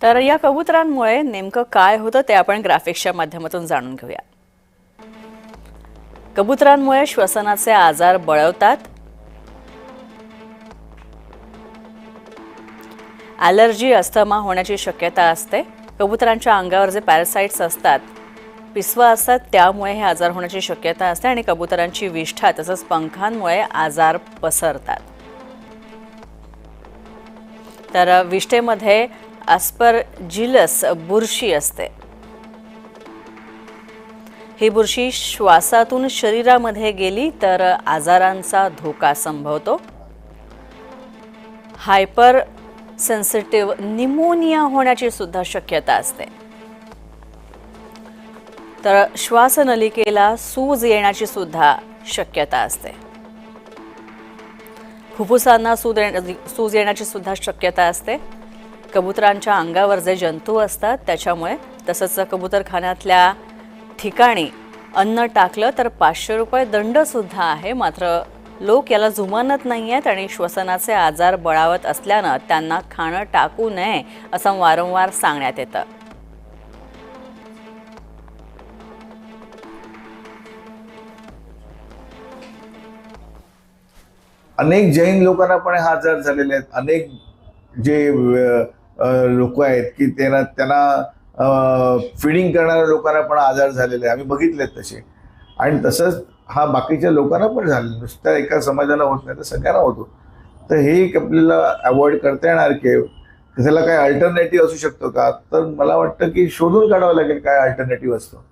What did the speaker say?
तर या कबुतरांमुळे नेमकं काय होतं ते आपण ग्राफिक्सच्या माध्यमातून जाणून घेऊया। कबुतरांमुळे श्वसनाचे आजार बळवतात, ॲलर्जी अस्थमा होण्याची शक्यता असते। कबुतरांच्या अंगावर जे पॅरासाइट्स असतात, पिसवा असतात, त्यामुळे हे आजार होण्याची शक्यता असते आणि कबुतरांची विष्ठा तसंच पंखांमुळे आजार पसरतात। तर विष्ठेमध्ये ॲस्परजिलस बुरशी असते। ही बुरशी श्वासातून शरीरामध्ये गेली तर आजारांचा धोका संभवतो। हायपर सेन्सिटिव्ह निमोनिया होण्याची सुद्धा शक्यता असते। तर श्वासनलिकेला सूज येण्याची सुद्धा शक्यता असते। फुफ्फुसांना सूज येण्याची सुद्धा शक्यता असते। कबुतरांच्या अंगावर जे जंतू असतात त्याच्यामुळे, तसंच कबुतरखान्यातल्या ठिकाणी अन्न टाकलं तर 500 रुपये दंड सुद्धा आहे। मात्र लोक याला जुमानत नाही आहेत आणि श्वसनाचे आजार बळावत असल्यानं त्यांना खाणं टाकू नये असं वारंवार सांगण्यात येतं। अनेक जैन लोकांना पण हा आजार झालेले आहेत। अनेक जे लोक आहेत की त्यांना फिडिंग करणाऱ्या लोकांना पण आजार झालेले आहे, आम्ही बघितलेत तसे। आणि तसंच हा बाकीच्या लोकांना पण झालेला, नुसत्या एका समाजाला होत नाही तर सगळ्यांना होतो। तर हे एक आपल्याला अवॉइड करता येणार की त्याला काय अल्टरनेटिव्ह असू शकतो का? तर मला वाटतं की शोधून काढावं लागेल काय अल्टरनेटिव्ह असतो।